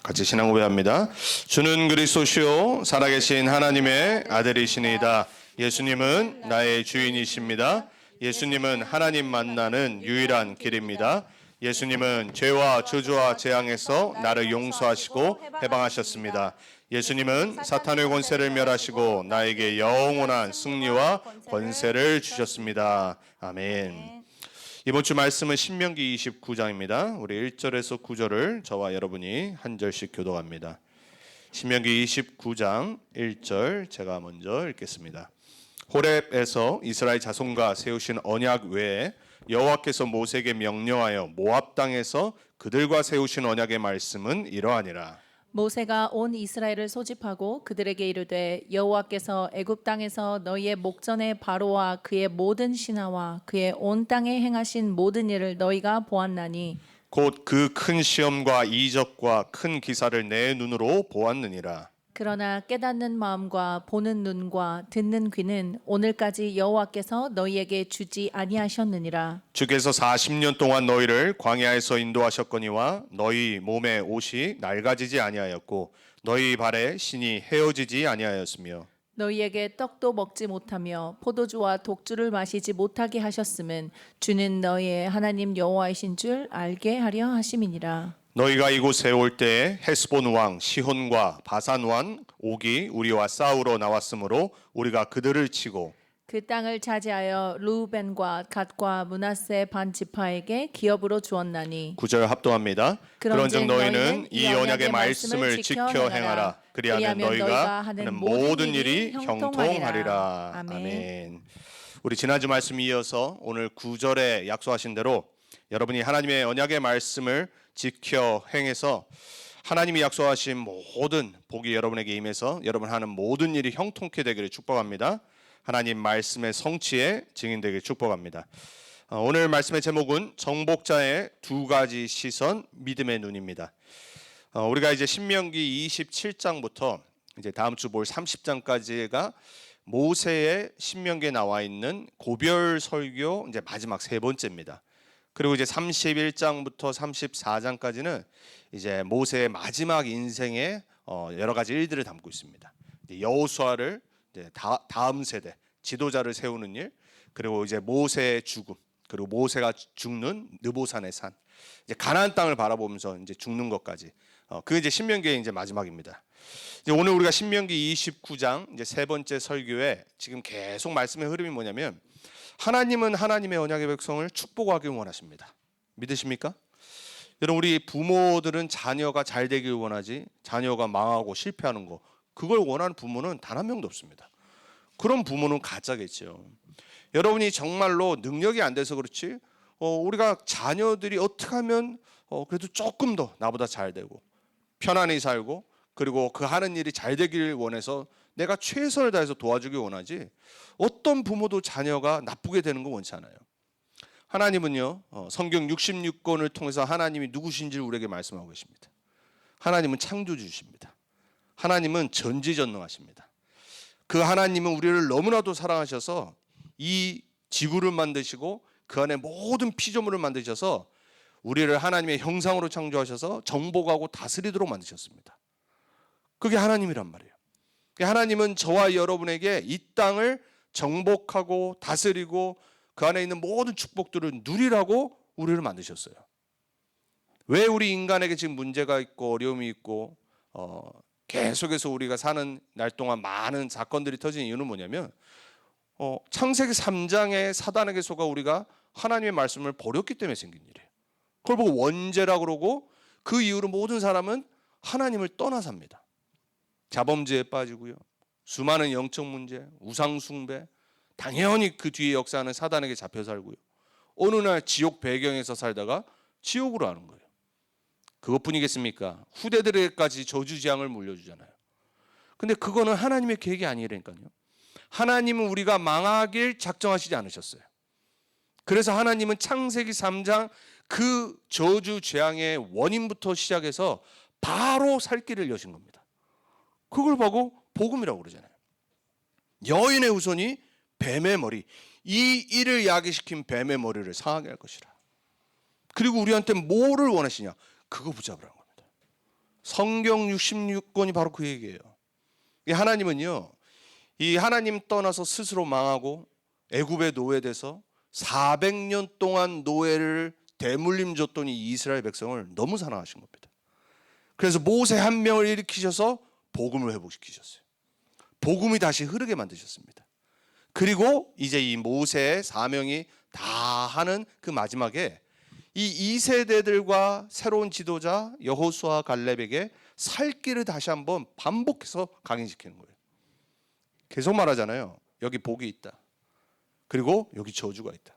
같이 신앙 고백합니다. 주는 그리스도시요 살아계신 하나님의 아들이시니이다. 예수님은 나의 주인이십니다. 예수님은 하나님 만나는 유일한 길입니다. 예수님은 죄와 저주와 재앙에서 나를 용서하시고 해방하셨습니다. 예수님은 사탄의 권세를 멸하시고 나에게 영원한 승리와 권세를 주셨습니다. 아멘. 이번 주 말씀은 신명기 29장입니다. 우리 1절에서 9절을 저와 여러분이 한 절씩 교독합니다. 신명기 29장 1절 제가 먼저 읽겠습니다. 호렙에서 이스라엘 자손과 세우신 언약 외에 여호와께서 모세에게 명령하여 모압 땅에서 그들과 세우신 언약의 말씀은 이러하니라. 모세가 온 이스라엘을 소집하고 그들에게 이르되 여호와께서 애굽 땅에서 너희의 목전에 바로와 그의 모든 신하와 그의 온 땅에 행하신 모든 일을 너희가 보았나니 곧 그 큰 시험과 이적과 큰 기사를 내 눈으로 보았느니라. 그러나 깨닫는 마음과 보는 눈과 듣는 귀는 오늘까지 여호와께서 너희에게 주지 아니하셨느니라. 주께서 40년 동안 너희를 광야에서 인도하셨거니와 너희 몸에 옷이 낡아지지 아니하였고 너희 발에 신이 헤어지지 아니하였으며 너희에게 떡도 먹지 못하며 포도주와 독주를 마시지 못하게 하셨음은 주는 너희의 하나님 여호와이신 줄 알게 하려 하심이니라. 너희가 이곳에 올 때에 헤스본 왕 시혼과 바산 왕 옥이 우리와 싸우러 나왔으므로 우리가 그들을 치고 그 땅을 차지하여 루벤과 갓과 므낫세 반 지파에게 기업으로 주었나니 9절 합동합니다. 그런즉 너희는 이 언약의 말씀을 지켜 행하라. 그리하면 너희가 하는 모든 일이 형통하리라. 아멘. 우리 지난주 말씀 이어서 오늘 9절에 약속하신 대로 여러분이 하나님의 언약의 말씀을 지켜 행해서 하나님이 약속하신 모든 복이 여러분에게 임해서 여러분 하는 모든 일이 형통케 되기를 축복합니다. 하나님 말씀의 성취에 증인되기를 축복합니다. 오늘 말씀의 제목은 정복자의 두 가지 시선 믿음의 눈입니다. 우리가 이제 신명기 27장부터 이제 다음 주 볼 30장까지가 모세의 신명기에 나와 있는 고별 설교 이제 마지막 세 번째입니다. 그리고 이제 31장부터 34장까지는 이제 모세의 마지막 인생의 여러 가지 일들을 담고 있습니다. 여호수아를 이제 다음 세대 지도자를 세우는 일, 그리고 이제 모세의 죽음, 그리고 모세가 죽는 느보산의 산, 이제 가나안 땅을 바라보면서 이제 죽는 것까지. 그게 이제 신명기의 이제 마지막입니다. 이제 오늘 우리가 신명기 29장 이제 세 번째 설교에 지금 계속 말씀의 흐름이 뭐냐면 하나님은 하나님의 언약의 백성을 축복하길 원하십니다. 믿으십니까? 여러분 우리 부모들은 자녀가 잘 되길 원하지 자녀가 망하고 실패하는 거 그걸 원하는 부모는 단 한 명도 없습니다. 그런 부모는 가짜겠죠. 여러분이 정말로 능력이 안 돼서 그렇지 우리가 자녀들이 어떻게 하면 그래도 조금 더 나보다 잘 되고 편안히 살고 그리고 그 하는 일이 잘 되길 원해서 내가 최선을 다해서 도와주길 원하지 어떤 부모도 자녀가 나쁘게 되는 거 원치 않아요. 하나님은요 성경 66권을 통해서 하나님이 누구신지를 우리에게 말씀하고 계십니다. 하나님은 창조주십니다. 하나님은 전지전능하십니다. 그 하나님은 우리를 너무나도 사랑하셔서 이 지구를 만드시고 그 안에 모든 피조물을 만드셔서 우리를 하나님의 형상으로 창조하셔서 정복하고 다스리도록 만드셨습니다. 그게 하나님이란 말이에요. 하나님은 저와 여러분에게 이 땅을 정복하고 다스리고 그 안에 있는 모든 축복들을 누리라고 우리를 만드셨어요. 왜 우리 인간에게 지금 문제가 있고 어려움이 있고 계속해서 우리가 사는 날 동안 많은 사건들이 터진 이유는 뭐냐면 창세기 3장의 사단에게 속아 우리가 하나님의 말씀을 버렸기 때문에 생긴 일이에요. 그걸 보고 원죄라고 그러고 그 이후로 모든 사람은 하나님을 떠나 삽니다. 자범죄에 빠지고요. 수많은 영적 문제, 우상 숭배, 당연히 그 뒤에 역사하는 사단에게 잡혀 살고요. 어느 날 지옥 배경에서 살다가 지옥으로 가는 거예요. 그것뿐이겠습니까? 후대들에게까지 저주재앙을 물려주잖아요. 근데 그거는 하나님의 계획이 아니라니까요. 하나님은 우리가 망하길 작정하시지 않으셨어요. 그래서 하나님은 창세기 3장 그 저주 재앙의 원인부터 시작해서 바로 살 길을 여신 겁니다. 그걸 보고 복음이라고 그러잖아요. 여인의 후손이 뱀의 머리, 이 일을 야기시킨 뱀의 머리를 상하게 할 것이라. 그리고 우리한테 뭐를 원하시냐? 그거 붙잡으라는 겁니다. 성경 66권이 바로 그 얘기예요. 이 하나님은요, 이 하나님 떠나서 스스로 망하고 애굽에 노예돼서 400년 동안 노예를 대물림 줬더니 이스라엘 백성을 너무 사랑하신 겁니다. 그래서 모세 한 명을 일으키셔서 복음을 회복시키셨어요. 복음이 다시 흐르게 만드셨습니다. 그리고 이제 이 모세의 사명이 다 하는 그 마지막에 이 2세대들과 새로운 지도자 여호수아 갈렙에게 살 길을 다시 한번 반복해서 강인시키는 거예요. 계속 말하잖아요. 여기 복이 있다. 그리고 여기 저주가 있다.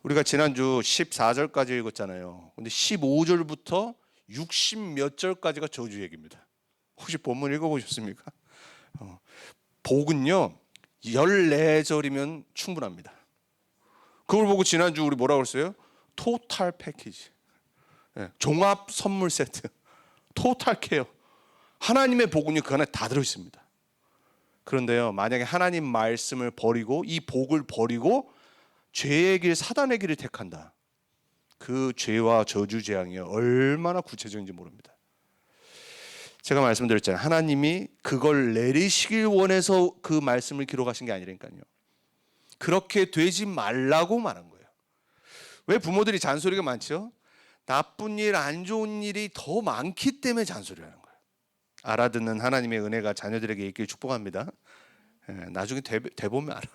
우리가 지난주 14절까지 읽었잖아요. 근데 15절부터 60 몇 절까지가 저주 얘기입니다. 혹시 본문 읽어보셨습니까? 복은요 14절이면 충분합니다. 그걸 보고 지난주 우리 뭐라고 그랬어요? 토탈 패키지, 종합 선물 세트, 토탈 케어. 하나님의 복은요 그 안에 다 들어있습니다. 그런데요, 만약에 하나님 말씀을 버리고 이 복을 버리고 죄의 길, 사단의 길을 택한다. 그 죄와 저주 재앙이 얼마나 구체적인지 모릅니다. 제가 말씀드렸잖아요. 하나님이 그걸 내리시길 원해서 그 말씀을 기록하신 게 아니라니까요. 그렇게 되지 말라고 말한 거예요. 왜 부모들이 잔소리가 많죠? 나쁜 일, 안 좋은 일이 더 많기 때문에 잔소리를 하는 거예요. 알아듣는 하나님의 은혜가 자녀들에게 있길 축복합니다. 나중에 돼보면 알아.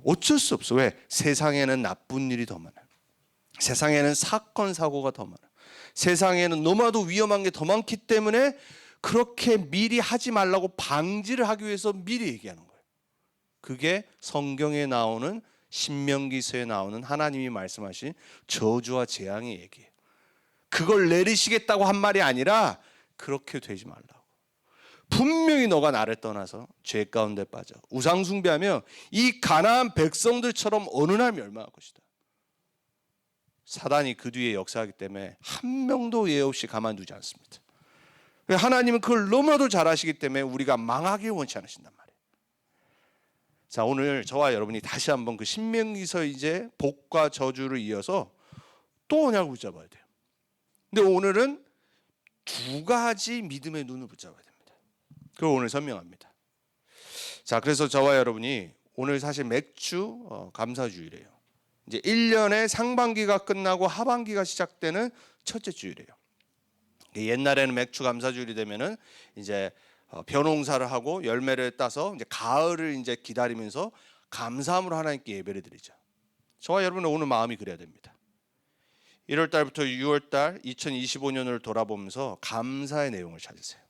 어쩔 수 없어. 왜? 세상에는 나쁜 일이 더 많아요. 세상에는 사건 사고가 더 많아요. 세상에는 너무나도 위험한 게 더 많기 때문에 그렇게 미리 하지 말라고 방지를 하기 위해서 미리 얘기하는 거예요. 그게 성경에 나오는 신명기서에 나오는 하나님이 말씀하신 저주와 재앙의 얘기예요. 그걸 내리시겠다고 한 말이 아니라 그렇게 되지 말라고. 분명히 너가 나를 떠나서 죄 가운데 빠져 우상 숭배하며 이 가나안 백성들처럼 어느 날 멸망할 것이다. 사단이 그 뒤에 역사하기 때문에 한 명도 예외 없이 가만두지 않습니다. 하나님은 그걸 너무나도 잘 아시기 때문에 우리가 망하길 원치 않으신단 말이에요. 자, 오늘 저와 여러분이 다시 한번 그 신명기서 이제 복과 저주를 이어서 또 언약을 붙잡아야 돼요. 근데 오늘은 두 가지 믿음의 눈을 붙잡아야 됩니다. 그걸 오늘 설명합니다. 자, 그래서 저와 여러분이 오늘 사실 맥주 감사주일이에요. 이제 1년의 상반기가 끝나고 하반기가 시작되는 첫째 주일이에요. 옛날에는 맥주 감사주일이 되면은 이제 벼농사를 하고 열매를 따서 이제 가을을 이제 기다리면서 감사함으로 하나님께 예배를 드리죠. 저와 여러분은 오늘 마음이 그래야 됩니다. 1월 달부터 6월 달 2025년을 돌아보면서 감사의 내용을 찾으세요.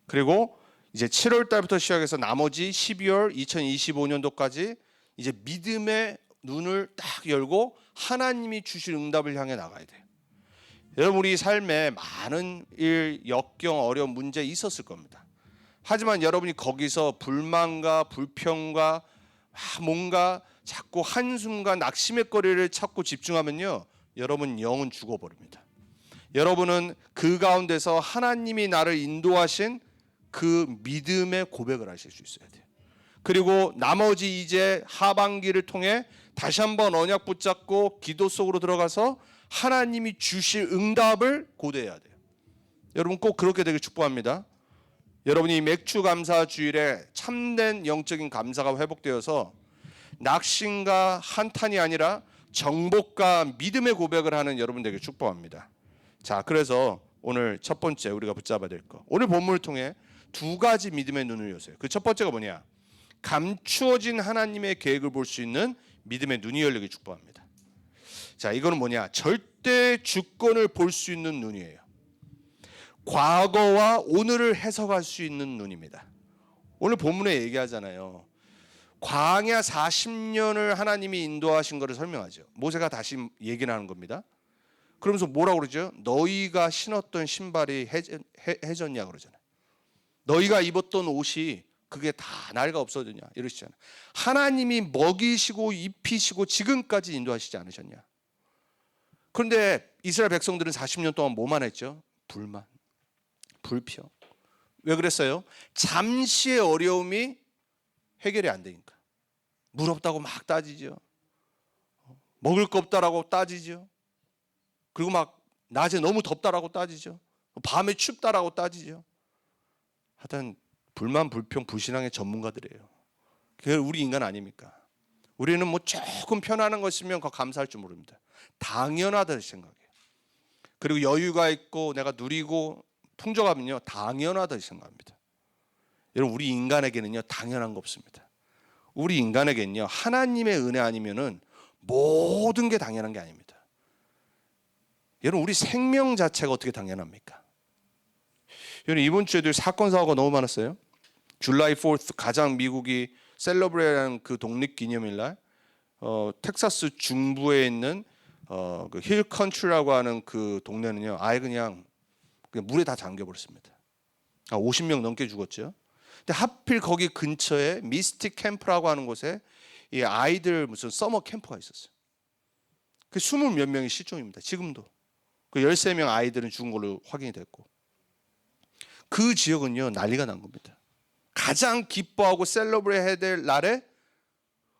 그리고 이제 7월 달부터 시작해서 나머지 12월 2025년도까지 이제 믿음의 눈을 딱 열고 하나님이 주실 응답을 향해 나가야 돼요. 여러분, 우리 삶에 많은 일, 역경, 어려운 문제 있었을 겁니다. 하지만 여러분이 거기서 불만과 불평과 뭔가 자꾸 한숨과 낙심의 거리를 찾고 집중하면요, 여러분 영은 죽어버립니다. 여러분은 그 가운데서 하나님이 나를 인도하신 그 믿음의 고백을 하실 수 있어야 돼요. 그리고 나머지 이제 하반기를 통해 다시 한번 언약 붙잡고 기도 속으로 들어가서 하나님이 주실 응답을 고대해야 돼요. 여러분 꼭 그렇게 되길 축복합니다. 여러분이 맥주 감사 주일에 참된 영적인 감사가 회복되어서 낙심과 한탄이 아니라 정복과 믿음의 고백을 하는 여러분 되길 축복합니다. 자, 그래서 오늘 첫 번째 우리가 붙잡아야 될 거, 오늘 본문을 통해 두 가지 믿음의 눈을 여세요. 그 첫 번째가 뭐냐? 감추어진 하나님의 계획을 볼 수 있는 믿음의 눈이 열리길 축복합니다. 자, 이거는 뭐냐? 절대 주권을 볼 수 있는 눈이에요. 과거와 오늘을 해석할 수 있는 눈입니다. 오늘 본문에 얘기하잖아요. 광야 40년을 하나님이 인도하신 것을 설명하죠. 모세가 다시 얘기를 하는 겁니다. 그러면서 뭐라고 그러죠? 너희가 신었던 신발이 해졌냐 그러잖아요. 너희가 입었던 옷이 그게 다 낡아 없어졌냐 이러시잖아요. 하나님이 먹이시고 입히시고 지금까지 인도하시지 않으셨냐. 그런데 이스라엘 백성들은 40년 동안 뭐만 했죠? 불만, 불평. 왜 그랬어요? 잠시의 어려움이 해결이 안 되니까. 물 없다고 막 따지죠. 먹을 거 없다라고 따지죠. 그리고 막 낮에 너무 덥다라고 따지죠. 밤에 춥다라고 따지죠. 하여튼 불만, 불평, 불신앙의 전문가들이에요. 그게 우리 인간 아닙니까? 우리는 뭐 조금 편안한 것이면 그거 감사할 줄 모릅니다. 당연하다 생각해요. 그리고 여유가 있고 내가 누리고 풍족하면요 당연하다 생각합니다. 여러분 우리 인간에게는요 당연한 거 없습니다. 우리 인간에게는요 하나님의 은혜 아니면은 모든 게 당연한 게 아닙니다. 여러분 우리 생명 자체가 어떻게 당연합니까? 여러분 이번 주에도 사건 사고가 너무 많았어요. 줄라이 4th 가장 미국이 셀러브레이트하는 그 독립기념일날 텍사스 중부에 있는 그 힐 컨트리라고 하는 그 동네는요 아예 그냥 물에 다 잠겨버렸습니다. 50명 넘게 죽었죠. 근데 하필 거기 근처에 미스틱 캠프라고 하는 곳에 이 아이들 무슨 서머 캠프가 있었어요. 그 20 몇 명이 실종입니다. 지금도. 그 13명 아이들은 죽은 걸로 확인이 됐고. 그 지역은요 난리가 난 겁니다. 가장 기뻐하고 셀러브레이트 해야 될 날에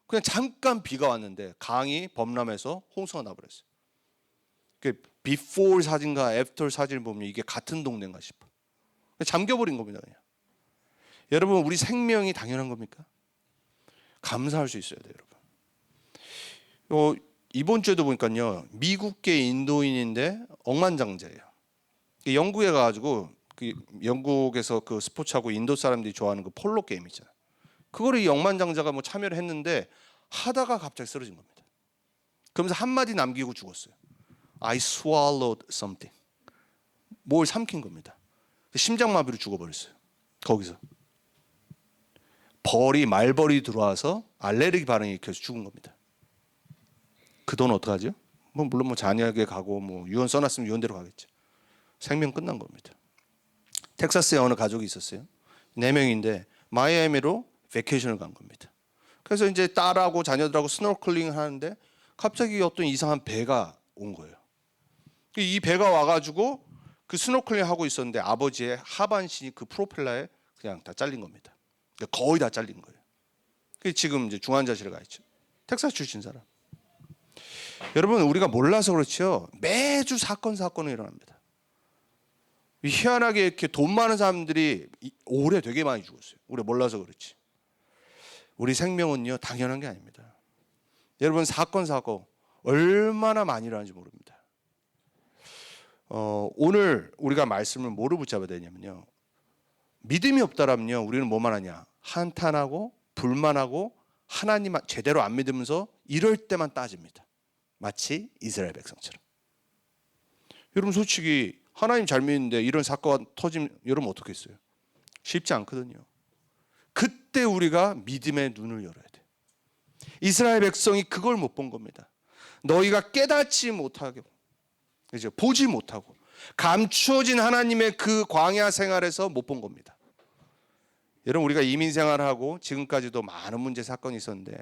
그냥 잠깐 비가 왔는데 강이 범람해서 홍수가 나버렸어요. 그 비포 사진과 애프터 사진을 보면 이게 같은 동네인가 싶어. 잠겨버린 겁니다 그냥. 여러분 우리 생명이 당연한 겁니까? 감사할 수 있어야 돼요 여러분. 이번 주에도 보니까요 미국계 인도인인데 억만장자예요. 영국에 가가지고 그 영국에서 그 스포츠하고 인도 사람들이 좋아하는 그 폴로 게임 있잖아요. 그거를 이 억만장자가 뭐 참여를 했는데 하다가 갑자기 쓰러진 겁니다. 그러면서 한마디 남기고 죽었어요. I swallowed something. 뭘 삼킨 겁니다. 심장마비로 죽어버렸어요. 거기서. 말벌이 들어와서 알레르기 반응이 일으켜서 죽은 겁니다. 그 돈 어떡하죠? 물론 자녀에게 가고 유언 써놨으면 유언대로 가겠죠. 생명 끝난 겁니다. 텍사스에 어느 가족이 있었어요. 4명인데 마이애미로 베케이션을 간 겁니다. 그래서 이제 딸하고 자녀들하고 스노클링 하는데 갑자기 어떤 이상한 배가 온 거예요. 이 배가 와가지고 그 스노클링 하고 있었는데 아버지의 하반신이 그 프로펠러에 그냥 다 잘린 겁니다. 거의 다 잘린 거예요. 지금 이제 중환자실에 가 있죠. 텍사스 출신 사람. 여러분 우리가 몰라서 그렇죠. 매주 사건이 일어납니다. 희한하게 이렇게 돈 많은 사람들이 올해 되게 많이 죽었어요. 우리 몰라서 그렇지. 우리 생명은요 당연한 게 아닙니다. 여러분 사고 얼마나 많이 일어나는지 모릅니다. 오늘 우리가 말씀을 뭐로 붙잡아야 되냐면요. 믿음이 없다라면요 우리는 뭐만 하냐 한탄하고 불만하고 하나님 제대로 안 믿으면서 이럴 때만 따집니다. 마치 이스라엘 백성처럼. 여러분 솔직히 하나님 잘 믿는데 이런 사건가 터지면 여러분 어떻게 했어요? 쉽지 않거든요. 그때 우리가 믿음의 눈을 열어야 돼. 이스라엘 백성이 그걸 못 본 겁니다. 너희가 깨닫지 못하고 이제 보지 못하고 감추어진 하나님의 그 광야 생활에서 못 본 겁니다. 여러분 우리가 이민 생활하고 지금까지도 많은 문제 사건이 있었는데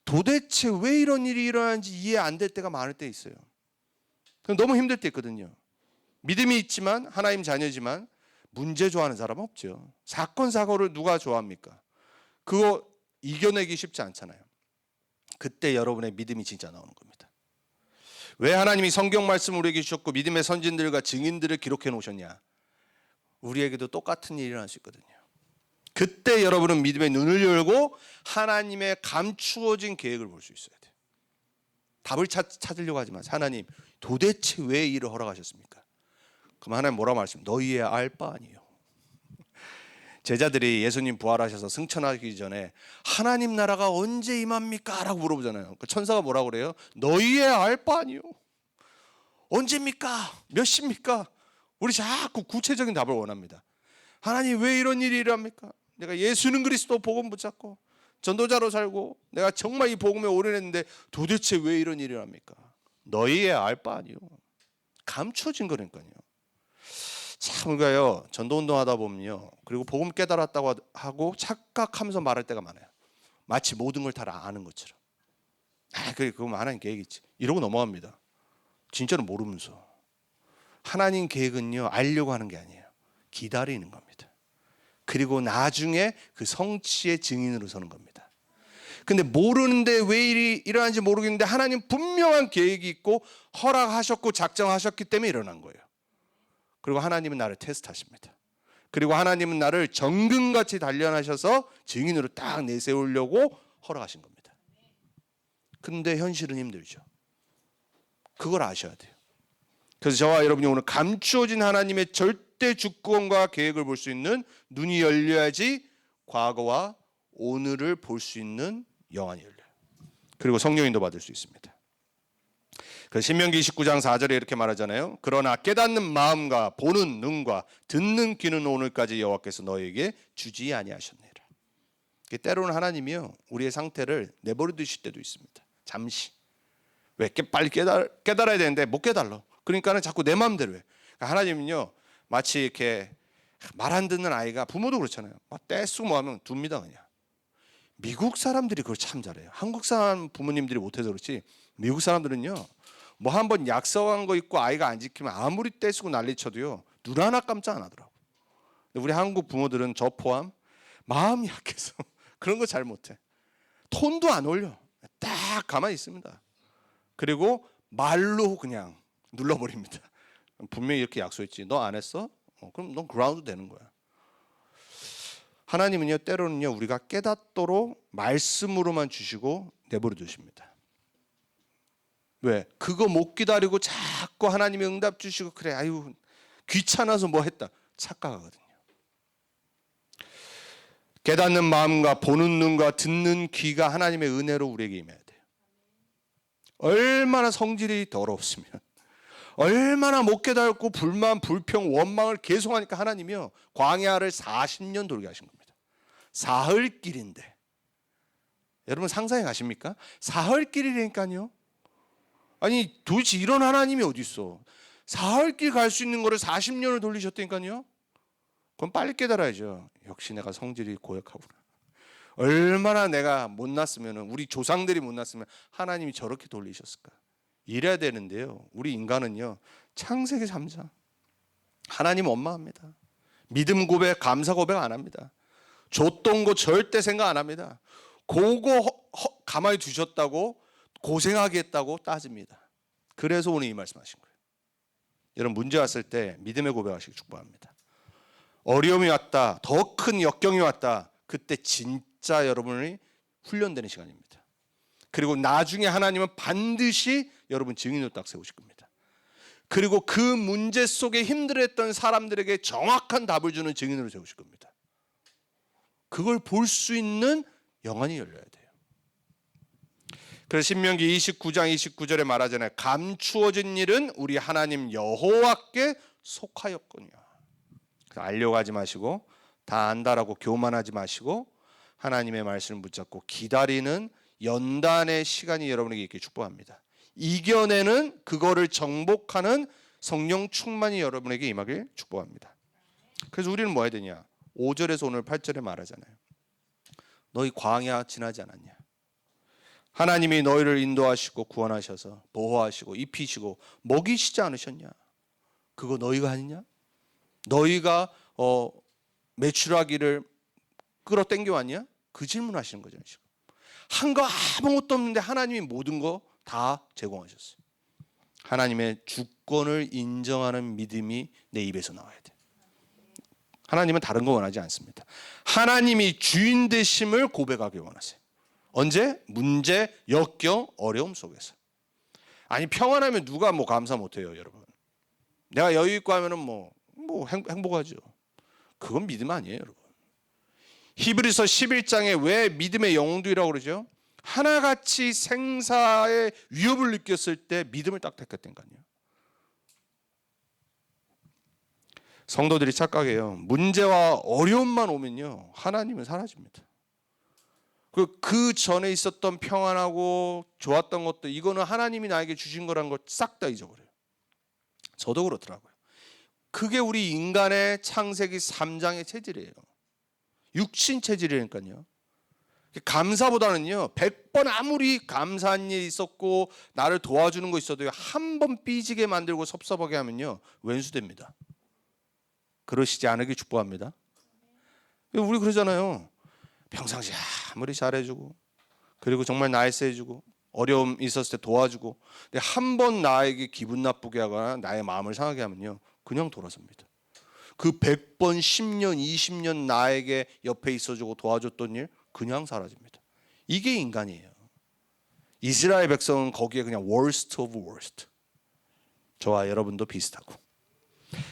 도대체 왜 이런 일이 일어나는지 이해 안 될 때가 많을 때 있어요. 너무 힘들 때 있거든요. 믿음이 있지만 하나님 자녀지만 문제 좋아하는 사람은 없죠. 사고를 누가 좋아합니까? 그거 이겨내기 쉽지 않잖아요. 그때 여러분의 믿음이 진짜 나오는 겁니다. 왜 하나님이 성경 말씀을 우리에게 주셨고 믿음의 선진들과 증인들을 기록해 놓으셨냐? 우리에게도 똑같은 일이 일어날 수 있거든요. 그때 여러분은 믿음의 눈을 열고 하나님의 감추어진 계획을 볼 수 있어야 돼요. 답을 찾으려고 하지 마세요. 하나님 도대체 왜 이 일을 허락하셨습니까? 그럼 하나님 뭐라고 말씀? 너희의 알 바 아니에요. 제자들이 예수님 부활하셔서 승천하기 전에 하나님 나라가 언제 임합니까? 라고 물어보잖아요. 그 천사가 뭐라고 그래요? 너희의 알 바 아니에요. 언제입니까? 몇 시입니까? 우리 자꾸 구체적인 답을 원합니다. 하나님 왜 이런 일이 일어납니까? 내가 예수는 그리스도 복음 붙잡고 전도자로 살고 내가 정말 이 복음에 올인했는데 도대체 왜 이런 일이 일어납니까? 너희의 알 바 아니에요. 감춰진 거니까요. 참 우리가요 전도운동 하다 보면요 그리고 복음 깨달았다고 하고 착각하면서 말할 때가 많아요. 마치 모든 걸 다 아는 것처럼. 그래 그거 하나님 계획이지 이러고 넘어갑니다. 진짜로 모르면서. 하나님 계획은요 알려고 하는 게 아니에요. 기다리는 겁니다. 그리고 나중에 그 성취의 증인으로 서는 겁니다. 근데 모르는데 왜 일이 일어나는지 모르겠는데 하나님 분명한 계획이 있고 허락하셨고 작정하셨기 때문에 일어난 거예요. 그리고 하나님은 나를 테스트하십니다. 그리고 하나님은 나를 정금같이 단련하셔서 증인으로 딱 내세우려고 허락하신 겁니다. 근데 현실은 힘들죠. 그걸 아셔야 돼요. 그래서 저와 여러분이 오늘 감추어진 하나님의 절대 주권과 계획을 볼 수 있는 눈이 열려야지 과거와 오늘을 볼 수 있는 영안이 열려요. 그리고 성령 인도 받을 수 있습니다. 그 신명기 29장 4절에 이렇게 말하잖아요. 그러나 깨닫는 마음과 보는 눈과 듣는 귀는 오늘까지 여호와께서 너에게 주지 아니하셨느니라. 때로는 하나님이요 우리의 상태를 내버려 두실 때도 있습니다. 잠시. 왜 빨리 깨달아야 되는데 못 깨달아. 그러니까는 자꾸 내 마음대로 해. 그러니까 하나님은요 마치 이렇게 말 안 듣는 아이가, 부모도 그렇잖아요. 막 떼쓰고 뭐 하면 둡니다 그냥. 미국 사람들이 그걸 참 잘해요. 한국 사람 부모님들이 못해서 그렇지 미국 사람들은요 뭐 한번 약속한 거 있고 아이가 안 지키면 아무리 떼쓰고 난리쳐도요 눈 하나 깜짝 안 하더라고. 근데 우리 한국 부모들은 저 포함 마음이 약해서 그런 거 잘 못해. 톤도 안 올려. 딱 가만히 있습니다. 그리고 말로 그냥 눌러버립니다. 분명히 이렇게 약속했지. 너 안 했어? 그럼 넌 그라운드 되는 거야. 하나님은요 때로는요 우리가 깨닫도록 말씀으로만 주시고 내버려 두십니다. 왜? 그거 못 기다리고 자꾸 하나님의 응답 주시고 그래 아유 귀찮아서 뭐 했다 착각하거든요. 깨닫는 마음과 보는 눈과 듣는 귀가 하나님의 은혜로 우리에게 임해야 돼요. 얼마나 성질이 더럽으면 얼마나 못 깨닫고 불만, 불평, 원망을 계속하니까 하나님이요 광야를 40년 돌게 하신 겁니다. 사흘길인데 여러분 상상해 가십니까? 사흘길이라니까요. 아니 도대체 이런 하나님이 어디 있어? 사흘길 갈 수 있는 거를 40년을 돌리셨다니까요. 그럼 빨리 깨달아야죠. 역시 내가 성질이 고약하구나. 얼마나 내가 못났으면, 우리 조상들이 못났으면 하나님이 저렇게 돌리셨을까? 이래야 되는데요. 우리 인간은요 창세기 3장 하나님 원망합니다. 믿음 고백, 감사 고백 안 합니다. 줬던 거 절대 생각 안 합니다. 그거 가만히 두셨다고 고생하게 했다고 따집니다. 그래서 오늘 이 말씀하신 거예요. 여러분 문제 왔을 때 믿음의 고백하시기 축복합니다. 어려움이 왔다, 더 큰 역경이 왔다, 그때 진짜 여러분이 훈련되는 시간입니다. 그리고 나중에 하나님은 반드시 여러분 증인으로 딱 세우실 겁니다. 그리고 그 문제 속에 힘들었던 사람들에게 정확한 답을 주는 증인으로 세우실 겁니다. 그걸 볼 수 있는 영안이 열려야 돼요. 그래서 신명기 29장 29절에 말하잖아요. 감추어진 일은 우리 하나님 여호와께 속하였거니와. 알려고 하지 마시고 다 안다라고 교만하지 마시고 하나님의 말씀을 붙잡고 기다리는 연단의 시간이 여러분에게 있게 축복합니다. 이겨내는 그거를 정복하는 성령 충만이 여러분에게 임하길 축복합니다. 그래서 우리는 뭐 해야 되냐? 5절에서 오늘 8절에 말하잖아요. 너희 광야 지나지 않았냐? 하나님이 너희를 인도하시고 구원하셔서 보호하시고 입히시고 먹이시지 않으셨냐? 그거 너희가 하느냐? 너희가 매출하기를 끌어당겨 왔냐? 그 질문하시는 거죠. 지금 한 거 아무것도 없는데 하나님이 모든 거 다 제공하셨어요. 하나님의 주권을 인정하는 믿음이 내 입에서 나와야 돼. 하나님은 다른 거 원하지 않습니다. 하나님이 주인 되심을 고백하길 원하세요. 언제? 문제, 역경, 어려움 속에서. 아니 평안하면 누가 뭐 감사 못해요, 여러분. 내가 여유 있고 하면은 뭐 행복하죠. 그건 믿음 아니에요, 여러분. 히브리서 11장에 왜 믿음의 영웅들이라고 그러죠? 하나같이 생사의 위협을 느꼈을 때 믿음을 딱 택했다니까요. 성도들이 착각해요. 문제와 어려움만 오면요 하나님은 사라집니다. 그 전에 있었던 평안하고 좋았던 것도 이거는 하나님이 나에게 주신 거란 걸 싹 다 잊어버려요. 저도 그렇더라고요. 그게 우리 인간의 창세기 3장의 체질이에요. 육신 체질이니까요. 감사보다는요 100번 아무리 감사한 일이 있었고 나를 도와주는 거 있어도 한 번 삐지게 만들고 섭섭하게 하면요 왼수됩니다. 그러시지 않으길 축복합니다. 우리 그러잖아요. 평상시 아무리 잘해주고 그리고 정말 나이스 해주고 어려움 있었을 때 도와주고 근데 한 번 나에게 기분 나쁘게 하거나 나의 마음을 상하게 하면요 그냥 돌아섭니다. 그 100번, 10년, 20년 나에게 옆에 있어주고 도와줬던 일 그냥 사라집니다. 이게 인간이에요. 이스라엘 백성은 거기에 그냥 worst of worst. 저와 여러분도 비슷하고.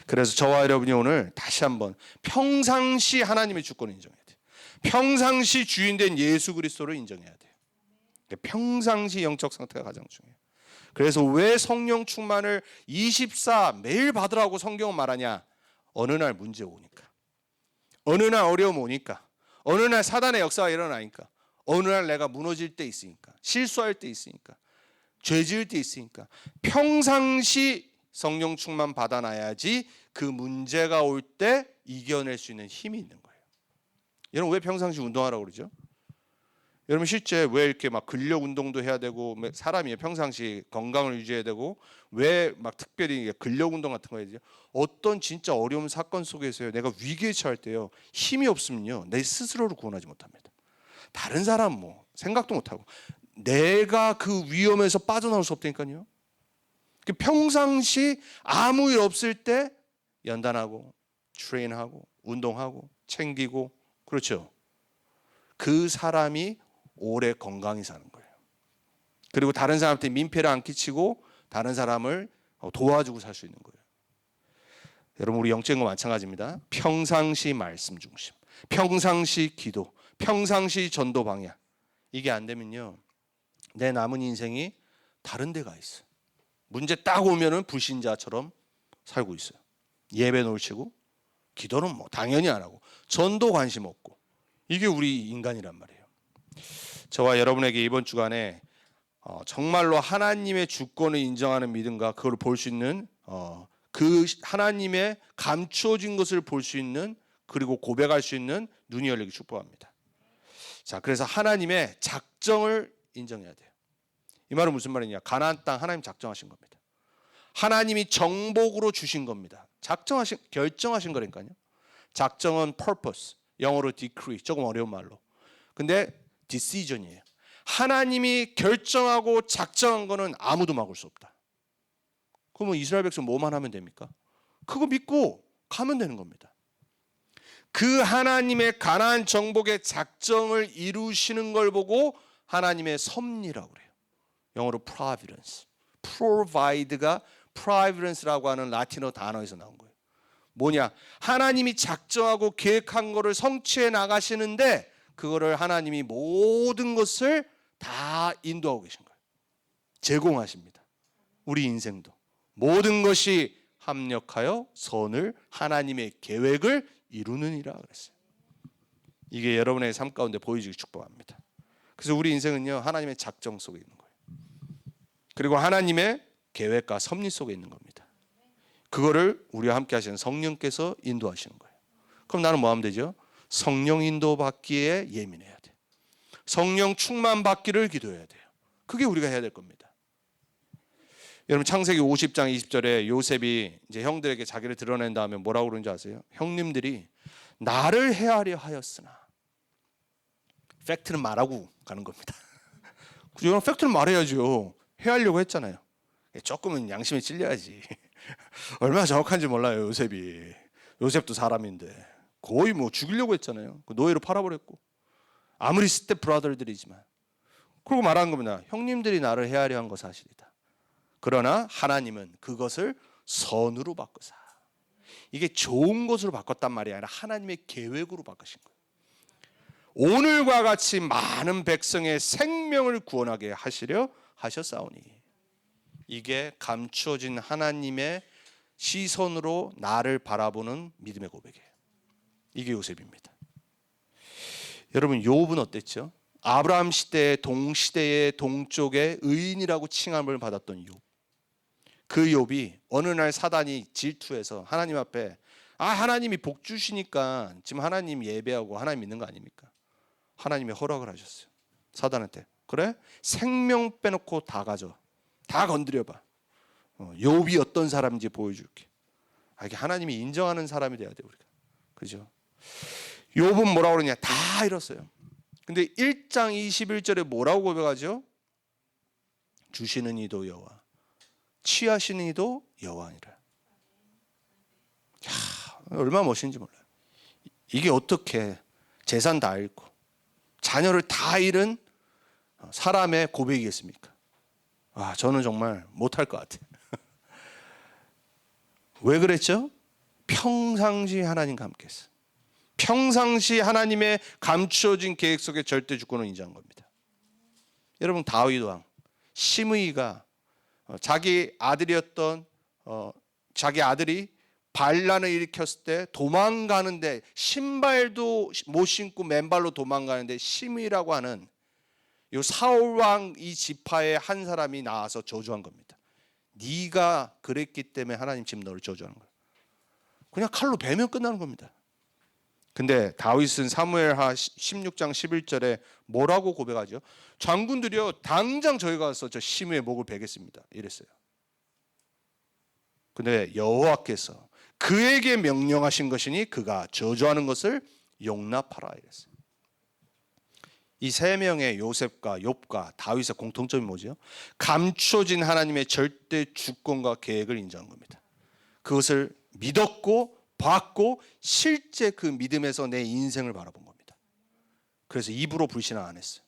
그래서 저와 여러분이 오늘 다시 한번 평상시 하나님의 주권을 인정해야 돼요. 평상시 주인된 예수 그리스도를 인정해야 돼요. 평상시 영적 상태가 가장 중요해요. 그래서 왜 성령 충만을 24 매일 받으라고 성경은 말하냐? 어느 날 문제 오니까, 어느 날 어려움 오니까, 어느 날 사단의 역사가 일어나니까, 어느 날 내가 무너질 때 있으니까, 실수할 때 있으니까, 죄 지을 때 있으니까 평상시 성령 충만 받아놔야지 그 문제가 올 때 이겨낼 수 있는 힘이 있는 거예요. 여러분 왜 평상시 운동하라고 그러죠? 여러분 실제 왜 이렇게 막 근력 운동도 해야 되고 사람이 평상시 건강을 유지해야 되고 왜 막 특별히 근력 운동 같은 거 해야 되죠? 어떤 진짜 어려운 사건 속에서요, 내가 위기에 처할 때요, 힘이 없으면요 내 스스로를 구원하지 못합니다. 다른 사람 뭐 생각도 못하고 내가 그 위험에서 빠져나올 수 없다니까요. 평상시 아무 일 없을 때 연단하고 트레인하고 운동하고 챙기고, 그렇죠. 그 사람이 오래 건강히 사는 거예요. 그리고 다른 사람한테 민폐를 안 끼치고 다른 사람을 도와주고 살 수 있는 거예요. 여러분 우리 영적인 거 마찬가지입니다. 평상시 말씀 중심, 평상시 기도, 평상시 전도 방향. 이게 안 되면요 내 남은 인생이 다른 데 가 있어요. 문제 딱 오면은 불신자처럼 살고 있어요. 예배 놓치고 기도는 뭐 당연히 안 하고 전도 관심 없고. 이게 우리 인간이란 말이에요. 저와 여러분에게 이번 주간에 정말로 하나님의 주권을 인정하는 믿음과 그걸 볼 수 있는 그 하나님의 감추어진 것을 볼 수 있는, 그리고 고백할 수 있는 눈이 열리기 축복합니다. 자, 그래서 하나님의 작정을 인정해야 돼요. 이 말은 무슨 말이냐? 가나안 땅 하나님 작정하신 겁니다. 하나님이 정복으로 주신 겁니다. 결정하신 거라니까요. 작정은 purpose, 영어로 decree, 조금 어려운 말로. 근데 decision이에요. 하나님이 결정하고 작정한 거는 아무도 막을 수 없다. 그러면 이스라엘 백성 뭐만 하면 됩니까? 그거 믿고 가면 되는 겁니다. 그 하나님의 가나안 정복의 작정을 이루시는 걸 보고 하나님의 섭리라고 그래요. 영어로 providence. provide가 providence라고 하는 라틴어 단어에서 나온 거예요. 뭐냐? 하나님이 작정하고 계획한 거를 성취해 나가시는데 그거를 하나님이 모든 것을 다 인도하고 계신 거예요. 제공하십니다. 우리 인생도 모든 것이 합력하여 선을, 하나님의 계획을 이루느니라 그랬어요. 이게 여러분의 삶 가운데 보여주기 축복합니다. 그래서 우리 인생은요 하나님의 작정 속에 있는 거예요. 그리고 하나님의 계획과 섭리 속에 있는 겁니다. 그거를 우리와 함께 하시는 성령께서 인도하시는 거예요. 그럼 나는 뭐 하면 되죠? 성령 인도 받기에 예민해야 돼. 성령 충만 받기를 기도해야 돼요. 그게 우리가 해야 될 겁니다. 여러분 창세기 50장 20절에 요셉이 이제 형들에게 자기를 드러낸 다음에 뭐라고 그러는지 아세요? 형님들이 나를 해하려 하였으나. 팩트는 말하고 가는 겁니다. 그죠? 팩트는 말해야죠. 해하려고 했잖아요. 조금은 양심에 찔려야지. 얼마나 정확한지 몰라요 요셉이. 요셉도 사람인데 거의 뭐 죽이려고 했잖아요. 노예로 팔아버렸고 아무리 스텝 브라더들이지만. 그리고 말한 겁니다. 형님들이 나를 해하려 한 거 사실이다. 그러나 하나님은 그것을 선으로 바꾸사. 이게 좋은 것으로 바꿨단 말이 아니라 하나님의 계획으로 바꾸신 거예요. 오늘과 같이 많은 백성의 생명을 구원하게 하시려 하셨사오니. 이게 감추어진 하나님의 시선으로 나를 바라보는 믿음의 고백이에요. 이게 요셉입니다. 여러분 욥은 어땠죠? 아브라함 시대의 동시대의 동쪽의 의인이라고 칭함을 받았던 욥. 그 욥이 어느 날 사단이 질투해서 하나님 앞에 하나님이 복 주시니까 지금 하나님 예배하고 하나님 믿는 거 아닙니까? 하나님이 허락을 하셨어요. 사단한테. 그래? 생명 빼놓고 다 가져. 다 건드려봐. 욥이 어떤 사람인지 보여줄게. 이게 하나님이 인정하는 사람이 돼야 돼 우리가. 그죠? 욥은 뭐라고 그러냐? 다 잃었어요. 근데 1장 21절에 뭐라고 고백하죠? 주시는 이도 여호와, 취하시는 이도 여호와니라. 얼마나 멋있는지 몰라요. 이게 어떻게 재산 다 잃고 자녀를 다 잃은 사람의 고백이겠습니까? 저는 정말 못할 것 같아요. 왜 그랬죠? 평상시 하나님과 함께했어요. 평상시 하나님의 감추어진 계획 속에 절대 주권을 인정한 겁니다. 여러분, 다윗 왕 시므이가 자기 아들이었던 자기 아들이 반란을 일으켰을 때 도망가는데 신발도 못 신고 맨발로 도망가는데 시므이라고 하는 요 사울 왕 이 지파의 한 사람이 나와서 저주한 겁니다. 네가 그랬기 때문에 하나님 지금 너를 저주하는 거야. 그냥 칼로 베면 끝나는 겁니다. 근데 다윗은 사무엘하 16장 11절에 뭐라고 고백하죠? 장군들이여, 당장 저희 가서 저 시므의 목을 베겠습니다. 이랬어요. 근데 여호와께서 그에게 명령하신 것이니 그가 저주하는 것을 용납하라 이랬어요. 이 세 명의 요셉과 욥과 다윗의 공통점이 뭐죠? 감추어진 하나님의 절대 주권과 계획을 인정한 겁니다. 그것을 믿었고 봤고 실제 그 믿음에서 내 인생을 바라본 겁니다. 그래서 입으로 불신을 안 했어요.